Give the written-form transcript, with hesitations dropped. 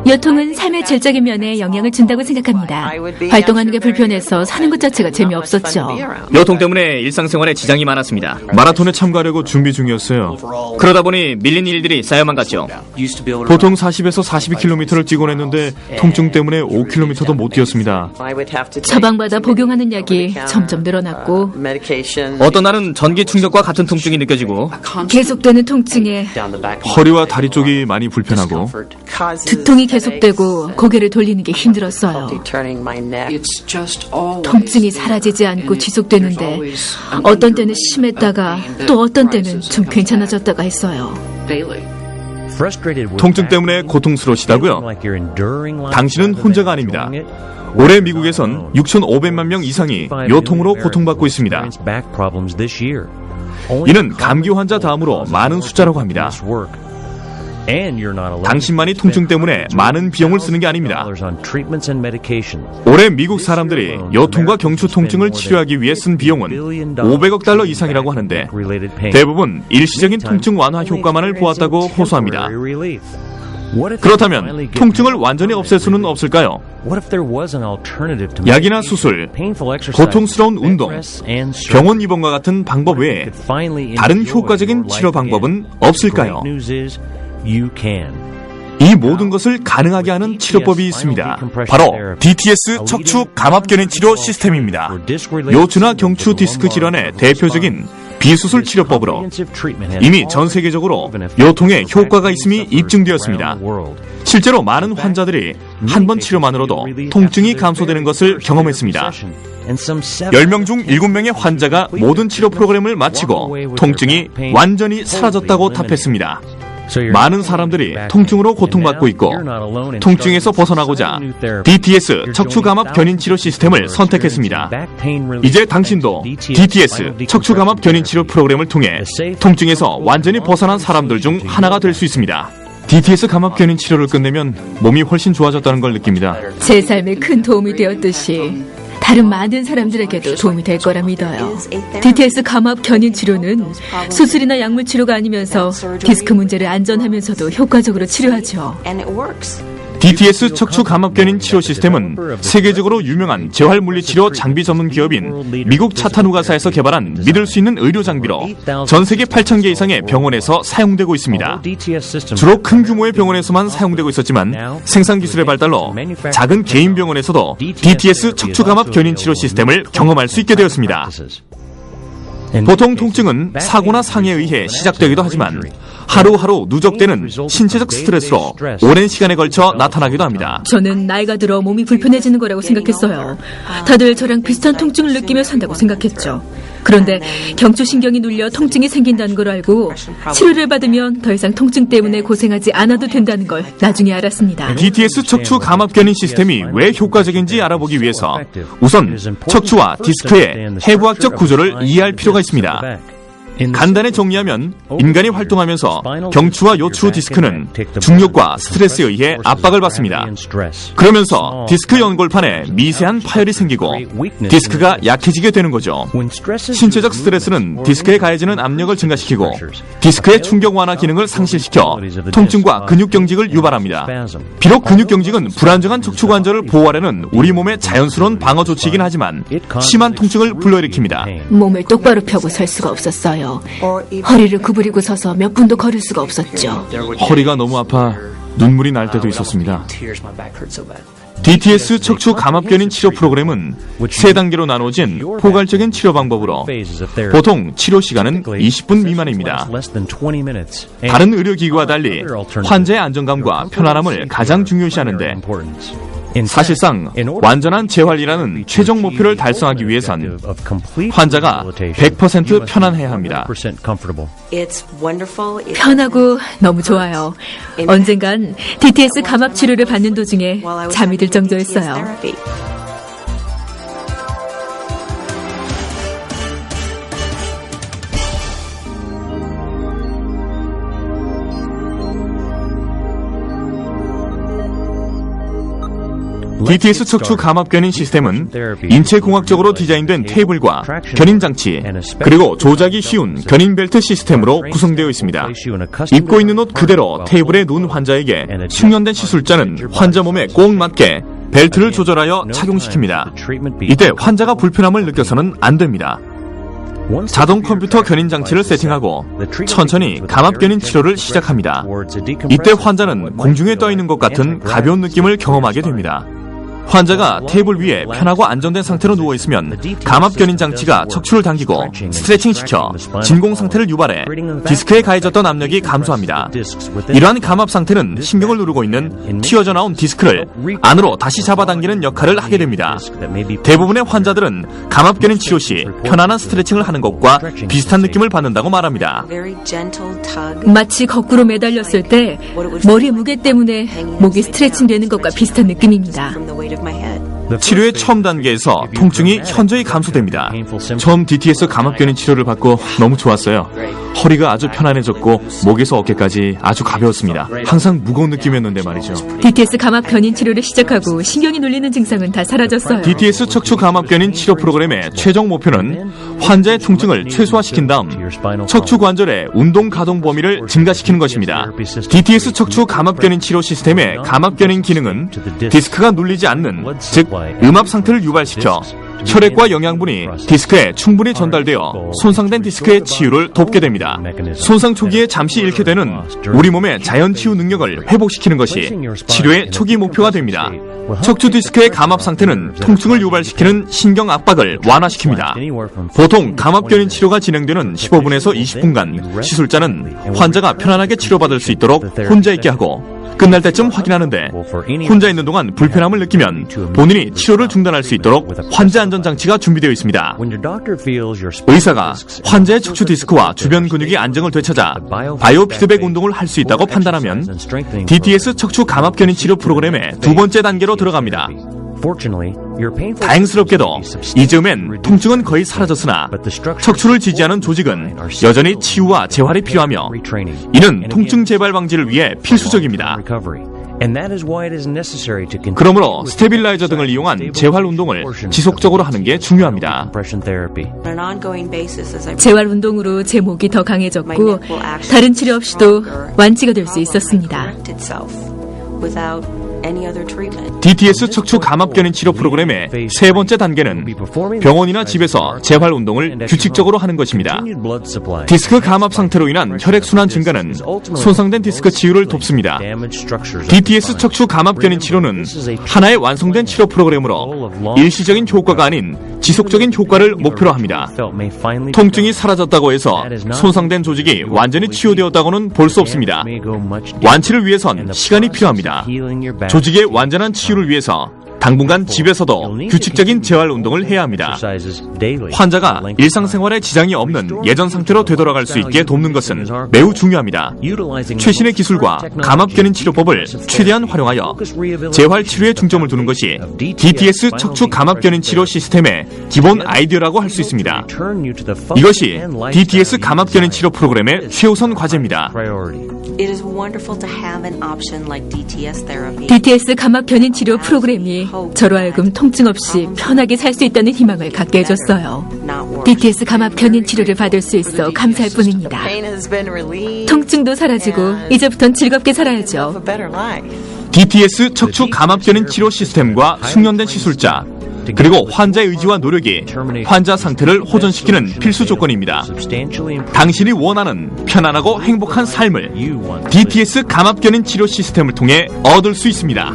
요통은 삶의 질적인 면에 영향을 준다고 생각합니다. 활동하는 게 불편해서 사는 것 자체가 재미없었죠. 요통 때문에 일상생활에 지장이 많았습니다. 마라톤에 참가하려고 준비 중이었어요. 그러다 보니 밀린 일들이 쌓여만 갔죠. 보통 40에서 42km를 뛰곤 했는데 통증 때문에 5km도 못 뛰었습니다. 처방받아 복용하는 약이 점점 늘어났고 어떤 날은 전기 충격과 같은 통증이 느껴지고 계속되는 통증에 허리와 다리 쪽이 많이 불편하고 두통이 계속되고 고개를 돌리는 게 힘들었어요. 통증이 사라지지 않고 지속되는데 어떤 때는 심했다가 또 어떤 때는 좀 괜찮아졌다가 했어요. 통증 때문에 고통스러우시다고요? 당신은 혼자가 아닙니다. 올해 미국에선 6,500만 명 이상이 요통으로 고통받고 있습니다. 이는 감기 환자 다음으로 많은 숫자라고 합니다. 당신만이 통증 때문에 많은 비용을 쓰는 게 아닙니다. 올해 미국 사람들이 요통과 경추 통증을 치료하기 위해 쓴 비용은 500억 달러 이상이라고 하는데 대부분 일시적인 통증 완화 효과만을 보았다고 호소합니다. 그렇다면 통증을 완전히 없앨 수는 없을까요? 약이나 수술, 고통스러운 운동, 병원 입원과 같은 방법 외에 다른 효과적인 치료 방법은 없을까요? 이 모든 것을 가능하게 하는 치료법이 있습니다. 바로 DTS 척추 감압견인 치료 시스템입니다. 요추나 경추 디스크 질환의 대표적인 비수술 치료법으로 이미 전 세계적으로 요통에 효과가 있음이 입증되었습니다. 실제로 많은 환자들이 한 번 치료만으로도 통증이 감소되는 것을 경험했습니다. 10명 중 7명의 환자가 모든 치료 프로그램을 마치고 통증이 완전히 사라졌다고 답했습니다. 많은 사람들이 통증으로 고통받고 있고 통증에서 벗어나고자 DTS 척추감압 견인 치료 시스템을 선택했습니다. 이제 당신도 DTS 척추감압 견인 치료 프로그램을 통해 통증에서 완전히 벗어난 사람들 중 하나가 될 수 있습니다. DTS 감압 견인 치료를 끝내면 몸이 훨씬 좋아졌다는 걸 느낍니다. 제 삶에 큰 도움이 되었듯이 다른 많은 사람들에게도 도움이 될 거라 믿어요. DTS 감압 견인 치료는 수술이나 약물 치료가 아니면서 디스크 문제를 안전하면서도 효과적으로 치료하죠. DTS 척추 감압 견인 치료 시스템은 세계적으로 유명한 재활물리치료 장비 전문 기업인 미국 차타누가사에서 개발한 믿을 수 있는 의료 장비로 전 세계 8,000개 이상의 병원에서 사용되고 있습니다. 주로 큰 규모의 병원에서만 사용되고 있었지만 생산 기술의 발달로 작은 개인 병원에서도 DTS 척추 감압 견인 치료 시스템을 경험할 수 있게 되었습니다. 보통 통증은 사고나 상해에 의해 시작되기도 하지만 하루하루 누적되는 신체적 스트레스로 오랜 시간에 걸쳐 나타나기도 합니다. 저는 나이가 들어 몸이 불편해지는 거라고 생각했어요. 다들 저랑 비슷한 통증을 느끼며 산다고 생각했죠. 그런데 경추신경이 눌려 통증이 생긴다는 걸 알고 치료를 받으면 더 이상 통증 때문에 고생하지 않아도 된다는 걸 나중에 알았습니다. DTS 척추 감압 견인 시스템이 왜 효과적인지 알아보기 위해서 우선 척추와 디스크의 해부학적 구조를 이해할 필요가 있습니다. 간단히 정리하면 인간이 활동하면서 경추와 요추 디스크는 중력과 스트레스에 의해 압박을 받습니다. 그러면서 디스크 연골판에 미세한 파열이 생기고 디스크가 약해지게 되는 거죠. 신체적 스트레스는 디스크에 가해지는 압력을 증가시키고 디스크의 충격 완화 기능을 상실시켜 통증과 근육 경직을 유발합니다. 비록 근육 경직은 불안정한 척추 관절을 보호하려는 우리 몸의 자연스러운 방어 조치이긴 하지만 심한 통증을 불러일으킵니다. 몸을 똑바로 펴고 설 수가 없었어요. 허리를 구부리고 서서 몇 분도 걸을 수가 없었죠. 허리가 너무 아파 눈물이 날 때도 있었습니다. DTS 척추 감압 견인 치료 프로그램은 3단계로 나눠진 포괄적인 치료 방법으로 보통 치료 시간은 20분 미만입니다. 다른 의료기구와 달리 환자의 안정감과 편안함을 가장 중요시하는데 사실상 완전한 재활이라는 최종 목표를 달성하기 위해선 환자가 100% 편안해야 합니다. 편하고 너무 좋아요. 언젠간 DTS 감압 치료를 받는 도중에 잠이 들 정도였어요. DTS 척추 감압 견인 시스템은 인체공학적으로 디자인된 테이블과 견인 장치, 그리고 조작이 쉬운 견인 벨트 시스템으로 구성되어 있습니다. 입고 있는 옷 그대로 테이블에 누운 환자에게 숙련된 시술자는 환자 몸에 꼭 맞게 벨트를 조절하여 착용시킵니다. 이때 환자가 불편함을 느껴서는 안 됩니다. 자동 컴퓨터 견인 장치를 세팅하고 천천히 감압 견인 치료를 시작합니다. 이때 환자는 공중에 떠 있는 것 같은 가벼운 느낌을 경험하게 됩니다. 환자가 테이블 위에 편하고 안정된 상태로 누워있으면 감압 견인 장치가 척추를 당기고 스트레칭시켜 진공 상태를 유발해 디스크에 가해졌던 압력이 감소합니다. 이러한 감압 상태는 신경을 누르고 있는 튀어져 나온 디스크를 안으로 다시 잡아당기는 역할을 하게 됩니다. 대부분의 환자들은 감압 견인 치료 시 편안한 스트레칭을 하는 것과 비슷한 느낌을 받는다고 말합니다. 마치 거꾸로 매달렸을 때 머리의 무게 때문에 목이 스트레칭 되는 것과 비슷한 느낌입니다. 치료의 처음 단계에서 통증이 현저히 감소됩니다. 처음 DTS 감압 견인 치료를 받고 너무 좋았어요. 허리가 아주 편안해졌고 목에서 어깨까지 아주 가벼웠습니다. 항상 무거운 느낌이었는데 말이죠. DTS 감압 견인 치료를 시작하고 신경이 눌리는 증상은 다 사라졌어요. DTS 척추 감압 견인 치료 프로그램의 최종 목표는 환자의 통증을 최소화시킨 다음 척추 관절의 운동 가동 범위를 증가시키는 것입니다. DTS 척추 감압 견인 치료 시스템의 감압 견인 기능은 디스크가 눌리지 않는, 즉 음압 상태를 유발시켜 혈액과 영양분이 디스크에 충분히 전달되어 손상된 디스크의 치유를 돕게 됩니다. 손상 초기에 잠시 잃게 되는 우리 몸의 자연 치유 능력을 회복시키는 것이 치료의 초기 목표가 됩니다. 척추 디스크의 감압 상태는 통증을 유발시키는 신경 압박을 완화시킵니다. 보통 감압 견인 치료가 진행되는 15분에서 20분간 시술자는 환자가 편안하게 치료받을 수 있도록 혼자 있게 하고 끝날 때쯤 확인하는데 혼자 있는 동안 불편함을 느끼면 본인이 치료를 중단할 수 있도록 환자 안전장치가 준비되어 있습니다. 의사가 환자의 척추 디스크와 주변 근육이 안정을 되찾아 바이오 피드백 운동을 할 수 있다고 판단하면 DTS 척추 감압 견인 치료 프로그램의 두 번째 단계로 들어갑니다. 다행스럽게도 이즈음엔 통증은 거의 사라졌으나 척추를 지지하는 조직은 여전히 치유와 재활이 필요하며 이는 통증 재발 방지를 위해 필수적입니다. 그러므로 스테빌라이저 등을 이용한 재활 운동을 지속적으로 하는 게 중요합니다. 재활 운동으로 제 목이 더 강해졌고 다른 치료 없이도 완치가 될 수 있었습니다. DTS 척추 감압 견인 치료 프로그램의 세 번째 단계는 병원이나 집에서 재활 운동을 규칙적으로 하는 것입니다. 디스크 감압 상태로 인한 혈액순환 증가는 손상된 디스크 치유를 돕습니다. DTS 척추 감압 견인 치료는 하나의 완성된 치료 프로그램으로 일시적인 효과가 아닌 지속적인 효과를 목표로 합니다. 통증이 사라졌다고 해서 손상된 조직이 완전히 치유되었다고는 볼 수 없습니다. 완치를 위해선 시간이 필요합니다. 조직의 완전한 치유를 위해서 당분간 집에서도 규칙적인 재활 운동을 해야 합니다. 환자가 일상생활에 지장이 없는 예전 상태로 되돌아갈 수 있게 돕는 것은 매우 중요합니다. 최신의 기술과 감압 견인 치료법을 최대한 활용하여 재활 치료에 중점을 두는 것이 DTS 척추 감압 견인 치료 시스템의 기본 아이디어라고 할 수 있습니다. 이것이 DTS 감압 견인 치료 프로그램의 최우선 과제입니다. DTS 감압 견인 치료 프로그램이 저로 하여금 통증 없이 편하게 살 수 있다는 희망을 갖게 해줬어요. DTS 감압 견인 치료를 받을 수 있어 감사할 뿐입니다. 통증도 사라지고 이제부턴 즐겁게 살아야죠. DTS 척추 감압 견인 치료 시스템과 숙련된 시술자, 그리고 환자의 의지와 노력이 환자 상태를 호전시키는 필수 조건입니다. 당신이 원하는 편안하고 행복한 삶을 DTS 감압 견인 치료 시스템을 통해 얻을 수 있습니다.